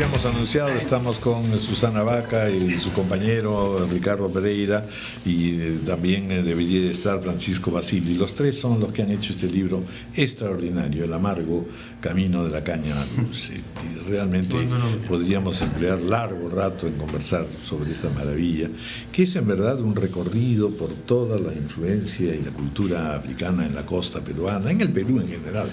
habíamos anunciado, estamos con Susana Vaca y su compañero Ricardo Pereira, y también debería estar Francisco Basili. Los tres son los que han hecho este libro extraordinario, El amargo camino de la caña dulce. Y realmente podríamos emplear largo rato en conversar sobre esta maravilla, que es en verdad un recorrido por toda la influencia y la cultura africana en la costa peruana, en el Perú en general.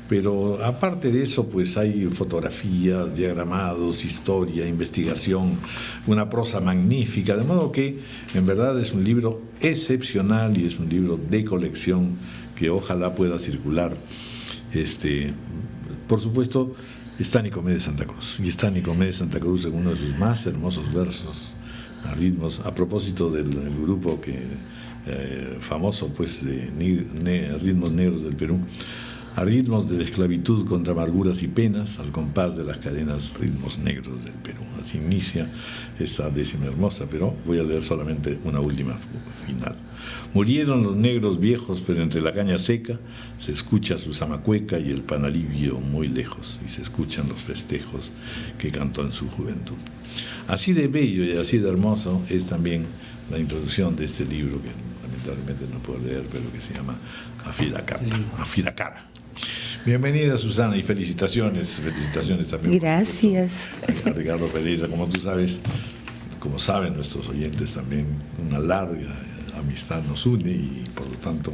Pero aparte de eso, pues hay fotografías, diagramados, historia, investigación, una prosa magnífica, de modo que en verdad es un libro excepcional y es un libro de colección que ojalá pueda circular. Por supuesto, está Nicomé de Santa Cruz, y está Nicomé de Santa Cruz en uno de sus más hermosos versos, a ritmos, a propósito del grupo famoso pues de ritmos negros del Perú. A ritmos de la esclavitud contra amarguras y penas, al compás de las cadenas, ritmos negros del Perú. Así inicia esta décima hermosa, pero voy a leer solamente una última final. Murieron los negros viejos, pero entre la caña seca se escucha su zamacueca y el panalivio muy lejos, y se escuchan los festejos que cantó en su juventud. Así de bello y así de hermoso es también la introducción de este libro, que lamentablemente no puedo leer, pero que se llama Afiracara. Bienvenida, Susana, y felicitaciones también. Gracias. A Ricardo Pereira, como tú sabes, como saben nuestros oyentes también, una larga amistad nos une, y por lo tanto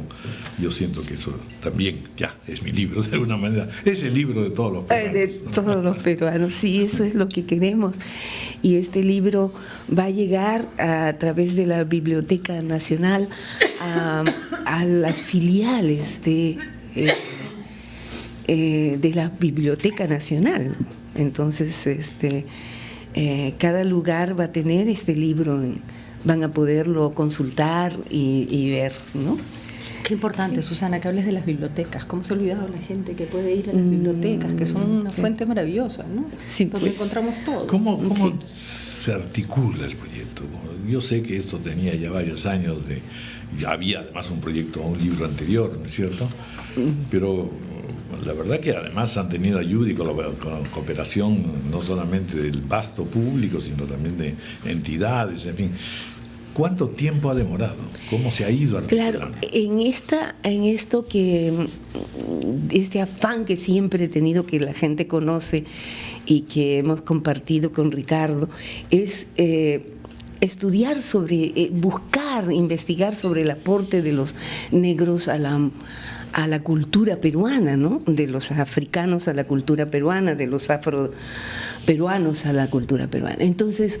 yo siento que eso también ya es mi libro, de alguna manera, es el libro de todos los peruanos. De todos los peruanos, sí, eso es lo que queremos. Y este libro va a llegar a través de la Biblioteca Nacional a las filiales de la Biblioteca Nacional. Entonces, cada lugar va a tener este libro, van a poderlo consultar y ver, ¿no? Qué importante, Susana, que hables de las bibliotecas. ¿Cómo se ha olvidado la gente que puede ir a las bibliotecas, que son una fuente maravillosa, ¿no? Sí, donde pues encontramos todo. ¿Cómo se articula el proyecto? Yo sé que esto tenía ya varios años, ya había además un proyecto, un libro anterior, ¿no es cierto? Pero la verdad que además han tenido ayuda y cooperación no solamente del vasto público, sino también de entidades, en fin. ¿Cuánto tiempo ha demorado? ¿Cómo se ha ido articulando? Claro, este afán que siempre he tenido, que la gente conoce y que hemos compartido con Ricardo, es estudiar buscar, investigar sobre el aporte de los negros a la cultura peruana, ¿no? De los africanos a la cultura peruana, de los afroperuanos a la cultura peruana. Entonces,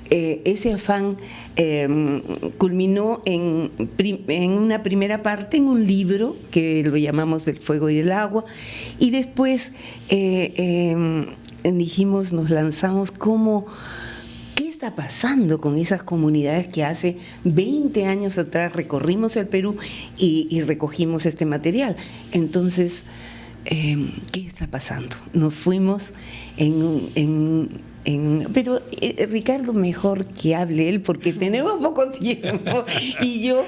ese afán culminó en una primera parte, en un libro que lo llamamos Del fuego y del agua, y después dijimos, nos lanzamos ¿qué está pasando con esas comunidades que hace 20 años atrás recorrimos el Perú y recogimos este material? Entonces, ¿qué está pasando? Nos fuimos pero Ricardo, mejor que hable él, porque tenemos poco tiempo y yo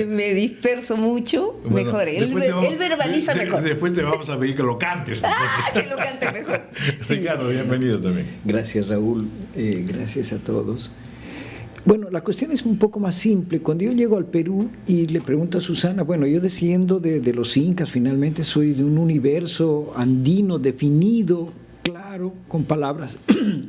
me disperso mucho. Bueno, mejor, él verbaliza mejor. Después te vamos a pedir que lo cantes. Que lo cante mejor. Ricardo, bienvenido también. Gracias, Raúl. Gracias a todos. Bueno, la cuestión es un poco más simple. Cuando yo llego al Perú y le pregunto a Susana, bueno, yo desciendo de los incas, finalmente soy de un universo andino definido, claro, con palabras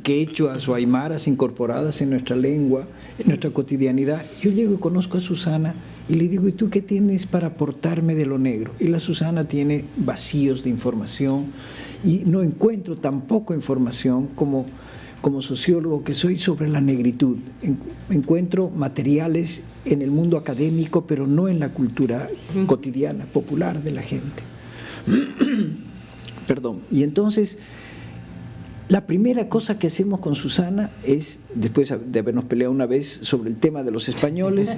quechuas o aymaras incorporadas en nuestra lengua, en nuestra cotidianidad. Yo llego y conozco a Susana y le digo, ¿y tú qué tienes para aportarme de lo negro? Y la Susana tiene vacíos de información y no encuentro tampoco información como sociólogo que soy sobre la negritud. Encuentro materiales en el mundo académico, pero no en la cultura cotidiana, popular de la gente. Perdón. Y entonces, la primera cosa que hacemos con Susana es, después de habernos peleado una vez sobre el tema de los españoles,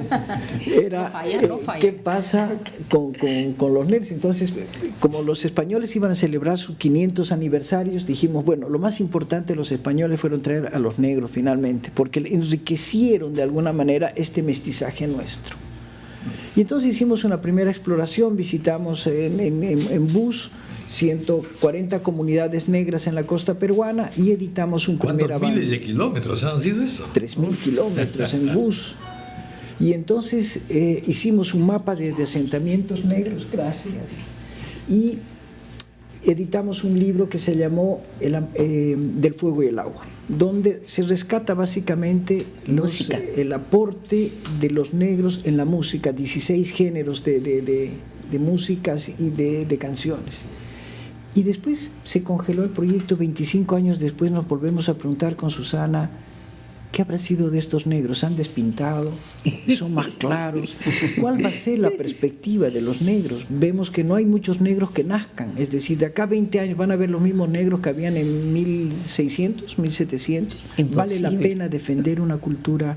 era no falla. ¿Qué pasa con los negros? Entonces, como los españoles iban a celebrar sus 500 aniversarios, dijimos, bueno, lo más importante de los españoles fueron traer a los negros finalmente, porque enriquecieron de alguna manera este mestizaje nuestro. Y entonces hicimos una primera exploración, visitamos en bus 140 comunidades negras en la costa peruana y editamos un primer avance. ¿Cuántos miles de kilómetros han sido esto? 3.000 kilómetros en bus. Y entonces hicimos un mapa de asentamientos negros, gracias, y editamos un libro que se llamó Del fuego y el agua, donde se rescata básicamente el aporte de los negros en la música, 16 géneros de músicas y de canciones. Y después se congeló el proyecto, 25 años después nos volvemos a preguntar con Susana, ¿qué habrá sido de estos negros? ¿Han despintado? ¿Son más claros? ¿Cuál va a ser la perspectiva de los negros? Vemos que no hay muchos negros que nazcan, es decir, de acá a 20 años van a haber los mismos negros que habían en 1600, 1700. Imposible. ¿Vale la pena defender una cultura,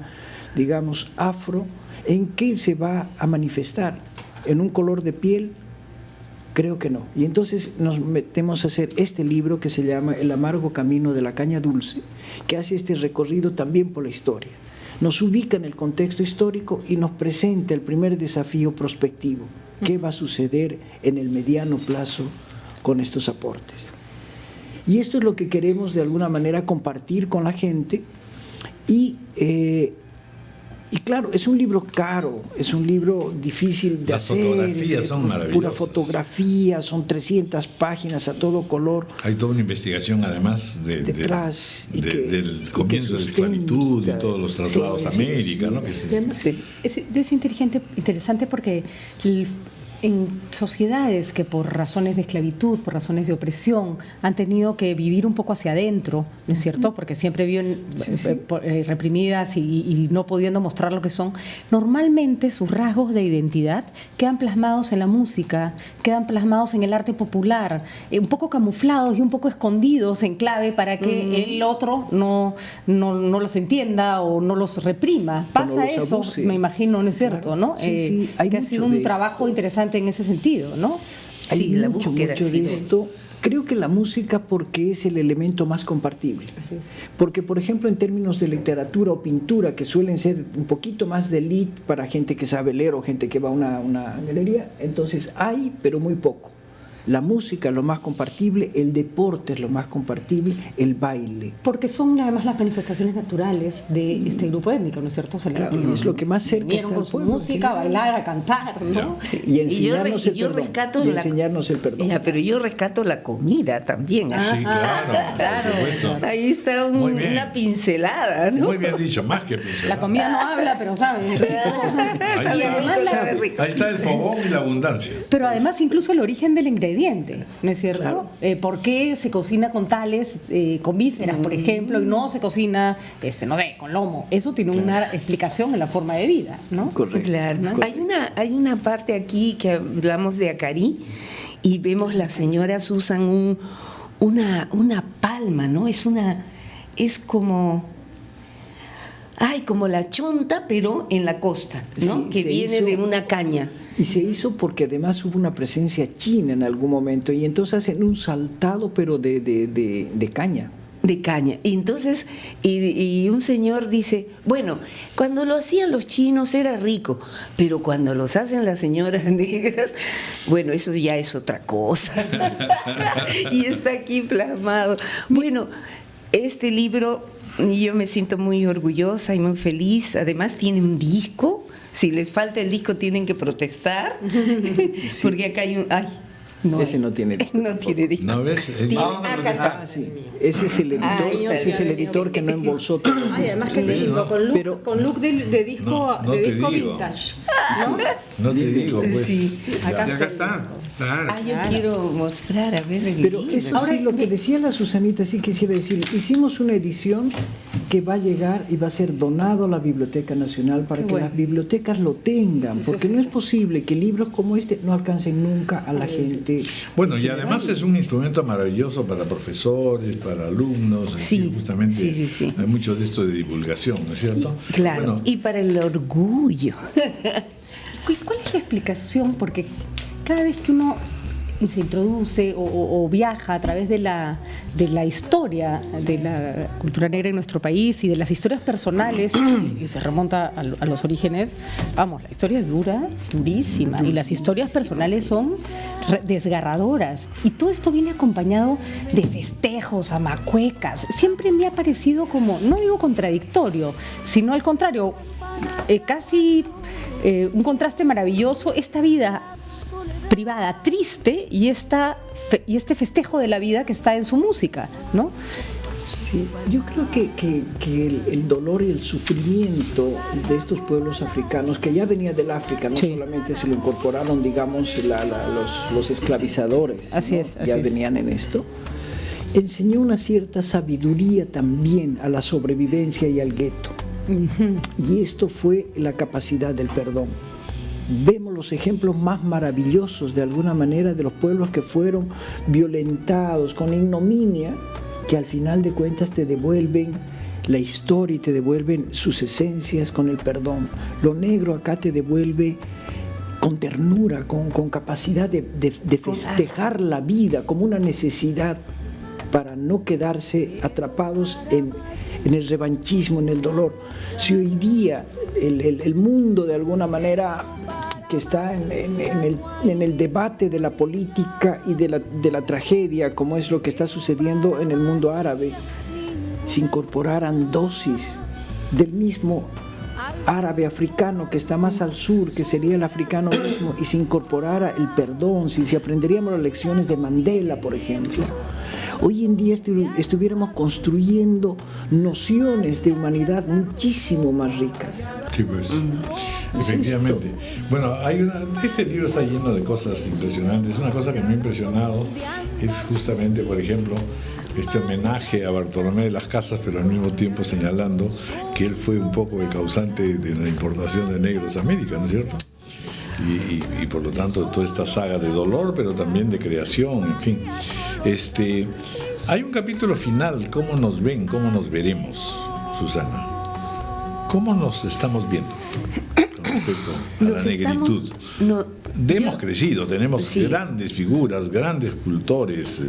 digamos, afro? ¿En qué se va a manifestar? ¿En un color de piel? Creo que no. Y entonces nos metemos a hacer este libro que se llama El amargo camino de la caña dulce, que hace este recorrido también por la historia. Nos ubica en el contexto histórico y nos presenta el primer desafío prospectivo. ¿Qué va a suceder en el mediano plazo con estos aportes? Y esto es lo que queremos de alguna manera compartir con la gente y claro, es un libro caro, es un libro difícil de hacer. Las fotografías son maravillosas. Pura fotografía, son 300 páginas a todo color. Hay toda una investigación además detrás del comienzo de la esclavitud y todos los traslados a América, ¿no? Es interesante porque en sociedades que por razones de esclavitud, por razones de opresión, han tenido que vivir un poco hacia adentro, ¿no es cierto? Porque siempre viven reprimidas y no pudiendo mostrar lo que son. Normalmente sus rasgos de identidad quedan plasmados en la música, quedan plasmados en el arte popular, un poco camuflados y un poco escondidos en clave para que el otro no los entienda o no los reprima. Pasa eso, abuse. Me imagino, ¿no es cierto? Claro. ¿No? Sí, hay que ha sido un trabajo interesante en ese sentido, ¿no? Hay mucho de esto. Creo que la música porque es el elemento más compartible. Porque, por ejemplo, en términos de literatura o pintura, que suelen ser un poquito más de elite para gente que sabe leer o gente que va a una galería, entonces hay, pero muy poco. La música es lo más compartible, el deporte es lo más compartible, el baile. Porque son además las manifestaciones naturales de este grupo étnico, ¿no es cierto? Claro, es lo que más cerca está con al pueblo. Su música, a bailar, a cantar, ¿no? Sí. Y enseñarnos el perdón. Ya, pero yo rescato la comida también. Sí, claro. Ahí está una pincelada, ¿no? Muy bien dicho, más que pincelada. La comida no habla, pero sabe. Ahí está el fogón y la abundancia. Pero además incluso el origen del ingrediente, ¿no es cierto? Claro. ¿Por qué se cocina con tales, con vísceras, por ejemplo, y no se cocina, no sé, con lomo? Eso tiene una explicación en la forma de vida, ¿no? Correcto. Claro. ¿No? Hay una parte aquí que hablamos de acarí y vemos la señora Susan una palma, ¿no? Es como la chonta, pero en la costa, ¿no? Sí, que viene de una caña. Y se hizo porque además hubo una presencia china en algún momento, y entonces hacen un saltado, pero de caña. De caña. Y entonces, y un señor dice, bueno, cuando lo hacían los chinos era rico, pero cuando los hacen las señoras negras, bueno, eso ya es otra cosa. Y está aquí plasmado. Bueno, este libro, yo me siento muy orgullosa y muy feliz. Además tiene un disco. Si les falta el disco tienen que protestar. Sí. Porque acá hay un... No, ese no tiene disco. No tiene disco. ¿No ves? Acá está. Sí. Ese es el editor, ese es el editor que no embolsó todo. Además que lindo, con look de disco, vintage. No te digo, pues. Sí. Acá está. Claro. Yo quiero mostrar, a ver el Pero libro. eso sí, lo que decía la Susanita, sí quisiera decir, hicimos una edición que va a llegar y va a ser donado a la Biblioteca Nacional para que las bibliotecas lo tengan, porque no es posible que libros como este no alcancen nunca a la gente. Bueno, y además es un instrumento maravilloso para profesores, para alumnos, sí, justamente sí. Hay mucho de esto de divulgación, ¿no es cierto? Claro, bueno, y para el orgullo. ¿Cuál es la explicación? Porque cada vez que uno se introduce o viaja a través de de la historia de la cultura negra en nuestro país y de las historias personales, y se remonta a los orígenes, vamos, la historia es dura, durísima, y las historias personales son desgarradoras. Y todo esto viene acompañado de festejos, amacuecas. Siempre me ha parecido como, no digo contradictorio, sino al contrario, casi un contraste maravilloso, esta vida privada triste y este festejo de la vida que está en su música, ¿no? Sí, yo creo que el dolor y el sufrimiento de estos pueblos africanos, que ya venía del África, no solamente se lo incorporaron, digamos, los esclavizadores, así ¿no? es, ya venían en esto, enseñó una cierta sabiduría también a la sobrevivencia y al gueto. Y esto fue la capacidad del perdón. Vemos los ejemplos más maravillosos de alguna manera de los pueblos que fueron violentados con ignominia, que al final de cuentas te devuelven la historia y te devuelven sus esencias con el perdón. Lo negro acá te devuelve con ternura, con capacidad de festejar la vida como una necesidad para no quedarse atrapados en el revanchismo, en el dolor. Si hoy día el mundo de alguna manera que está en el debate de la política y de la tragedia, como es lo que está sucediendo en el mundo árabe, se incorporaran dosis del mismo árabe africano que está más al sur, que sería el africano mismo, y se incorporara el perdón, si aprenderíamos las lecciones de Mandela, por ejemplo, hoy en día estuviéramos construyendo nociones de humanidad muchísimo más ricas. Sí, pues, efectivamente. Bueno, este libro está lleno de cosas impresionantes. Una cosa que me ha impresionado es justamente, por ejemplo, este homenaje a Bartolomé de las Casas, pero al mismo tiempo señalando que él fue un poco el causante de la importación de negros a América, ¿no es cierto? Y por lo tanto toda esta saga de dolor, pero también de creación, en fin. Hay un capítulo final, ¿cómo nos ven, cómo nos veremos, Susana? ¿Cómo nos estamos viendo con respecto a la negritud? Hemos crecido, tenemos grandes figuras, grandes cultores,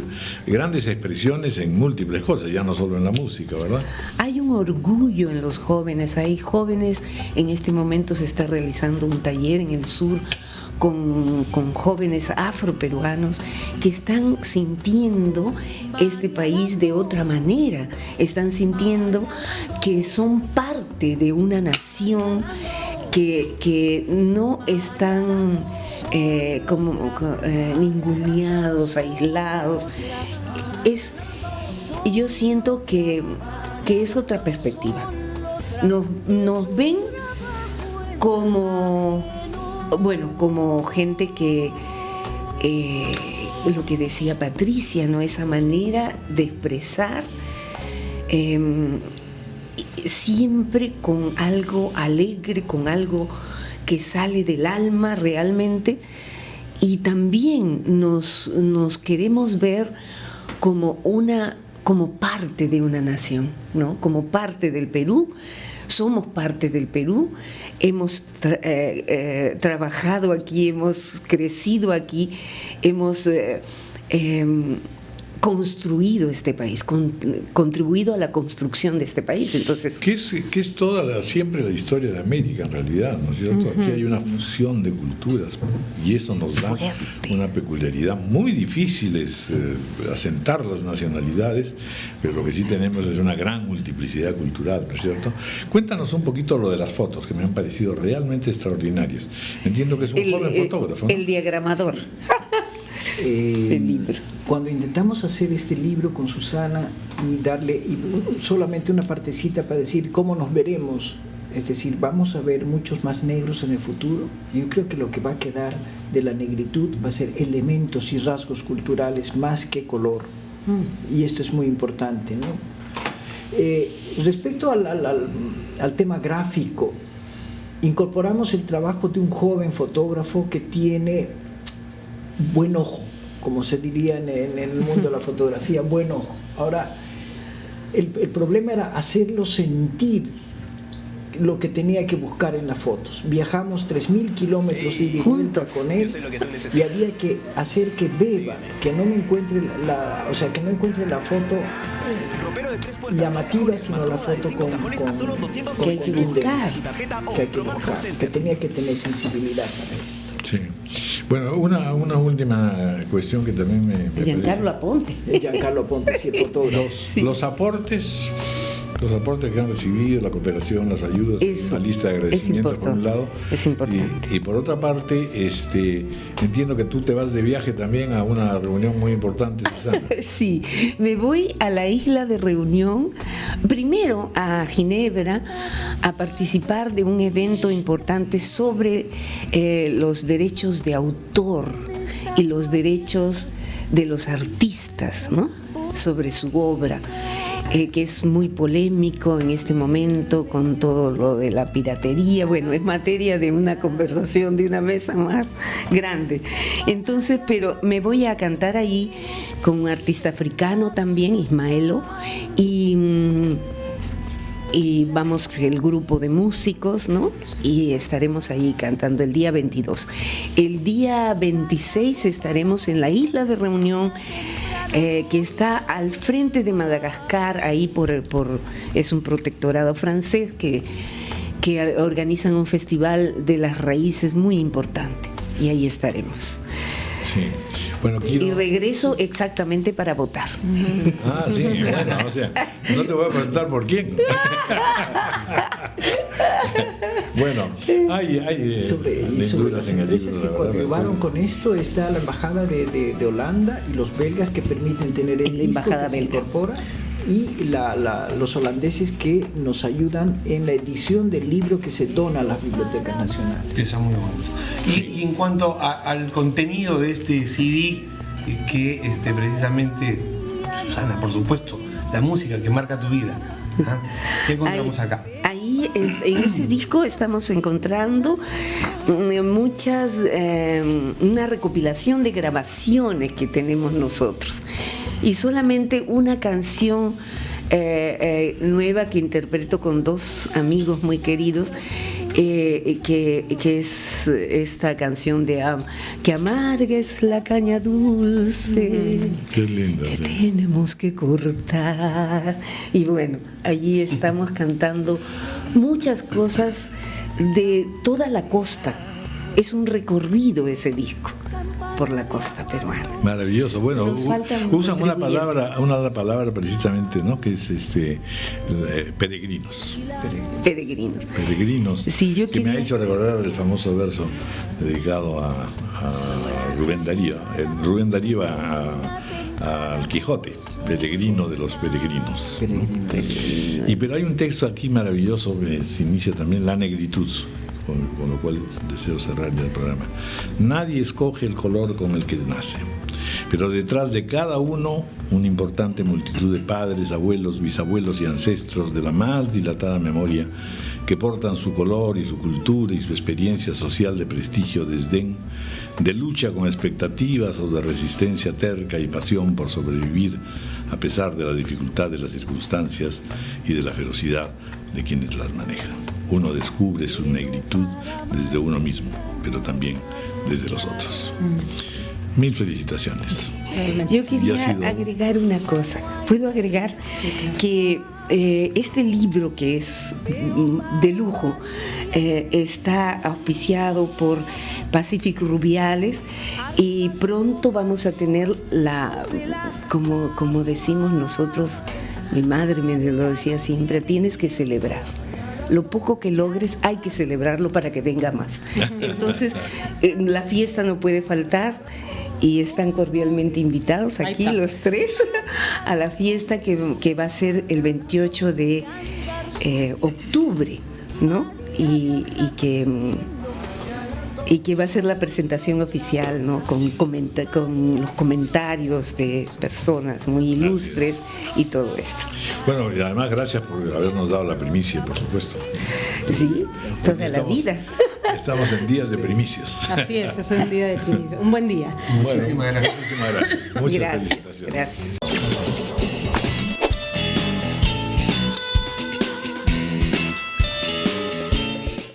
grandes expresiones en múltiples cosas, ya no solo en la música, ¿verdad? Hay un orgullo en los jóvenes, hay jóvenes, en este momento se está realizando un taller en el sur con jóvenes afroperuanos que están sintiendo este país de otra manera, están sintiendo que son parte de una nación, que no están ninguneados, aislados. Yo siento que es otra perspectiva. Nos ven como gente que, lo que decía Patricia, ¿no? Esa manera de expresar, siempre con algo alegre, con algo que sale del alma realmente, y también nos queremos ver como parte de una nación, ¿no? Como parte del Perú. Somos parte del Perú, hemos trabajado aquí, hemos crecido aquí, hemos construido este país, contribuido a la construcción de este país. Entonces, que es siempre la historia de América en realidad, ¿no es cierto? Aquí hay una fusión de culturas y eso nos da una peculiaridad. Muy difícil es asentar las nacionalidades, pero lo que sí tenemos es una gran multiplicidad cultural, ¿no es cierto? Cuéntanos un poquito lo de las fotos, que me han parecido realmente extraordinarias. Entiendo que es un joven fotógrafo, ¿no? El diagramador. El libro. Cuando intentamos hacer este libro con Susana y darle solamente una partecita para decir cómo nos veremos, es decir, vamos a ver muchos más negros en el futuro, yo creo que lo que va a quedar de la negritud va a ser elementos y rasgos culturales más que color, y esto es muy importante, ¿no? Respecto al tema gráfico, incorporamos el trabajo de un joven fotógrafo que tiene buen ojo, como se diría en el mundo de la fotografía, buen ojo. Ahora, el problema era hacerlo sentir lo que tenía que buscar en las fotos. Viajamos 3.000 kilómetros de ida y vuelta con él y había que hacer que beba, que no me encuentre que no encuentre la foto llamativa, sino la foto que hay que buscar, que tenía que tener sensibilidad para eso. Sí. Bueno, una última cuestión que también me Giancarlo Aponte. Giancarlo Aponte, sí, el fotógrafo. Los aportes que han recibido, la cooperación, las ayudas, la lista de agradecimientos por un lado. Es importante. Y por otra parte, entiendo que tú te vas de viaje también a una reunión muy importante, Susana. Sí, me voy a la isla de Reunión, primero a Ginebra, a participar de un evento importante sobre los derechos de autor y los derechos de los artistas, ¿no? Sobre su obra. Que es muy polémico en este momento con todo lo de la piratería. Bueno, es materia de una conversación, de una mesa más grande. Entonces, pero me voy a cantar ahí con un artista africano también, Ismaelo, y vamos el grupo de músicos, ¿no? Y estaremos ahí cantando el día 22. El día 26 estaremos en la isla de Reunión, que está al frente de Madagascar, ahí es un protectorado francés que organizan un festival de las raíces muy importante, y ahí estaremos. Sí. Bueno, Y regreso exactamente para votar. Ah, sí, bueno, o sea, no te voy a preguntar por quién. Bueno, hay sobre las empresas que coadyuvaron con esto está la embajada de Holanda y los belgas que permiten tener el disco que se incorpora, y los holandeses que nos ayudan en la edición del libro que se dona a las bibliotecas nacionales. Eso es muy bueno. Y en cuanto al contenido de este CD, que precisamente, Susana, por supuesto, la música que marca tu vida, ¿ah? ¿Qué encontramos acá? Ahí en ese disco estamos encontrando una recopilación de grabaciones que tenemos nosotros, y solamente una canción nueva que interpreto con dos amigos muy queridos, que es esta canción de que amarga es la caña dulce, Qué lindo, que sí. tenemos que cortar. Y bueno, allí estamos cantando muchas cosas de toda la costa. Es un recorrido ese disco por la costa peruana. Maravilloso. Bueno, Nos faltan usan una movimientos. palabra precisamente, ¿no? Que es peregrinos. Peregrinos. Sí, yo que me ha hecho recordar el famoso verso dedicado a Rubén Darío. Rubén Darío al Quijote, peregrino de los peregrinos, ¿no? Pero hay un texto aquí maravilloso que se inicia también, la negritud, con lo cual deseo cerrar ya el programa. Nadie escoge el color con el que nace, pero detrás de cada uno una importante multitud de padres, abuelos, bisabuelos y ancestros de la más dilatada memoria, que portan su color y su cultura y su experiencia social de prestigio, desdén, de lucha con expectativas o de resistencia terca y pasión por sobrevivir a pesar de la dificultad de las circunstancias y de la ferocidad de quienes las manejan. Uno descubre su negritud desde uno mismo, pero también desde los otros. Mil felicitaciones. Yo quería agregar una cosa. ¿Puedo agregar? Que este libro, que es de lujo, está auspiciado por Pacific Rubiales, y pronto vamos a tener como decimos nosotros, mi madre me lo decía siempre, tienes que celebrar. Lo poco que logres hay que celebrarlo para que venga más. Entonces, la fiesta no puede faltar, y están cordialmente invitados aquí los tres a la fiesta que va a ser el 28 de octubre, ¿no? Y que va a ser la presentación oficial, ¿no? Con los comentarios de personas muy ilustres y todo esto. Bueno, y además gracias por habernos dado la primicia, por supuesto. Sí, toda la vida. Estamos en días de primicias. Así es un día de primicia, un buen día. Bueno, Muchísimas gracias. Muchísimas gracias. Muchas Gracias, felicitaciones. gracias.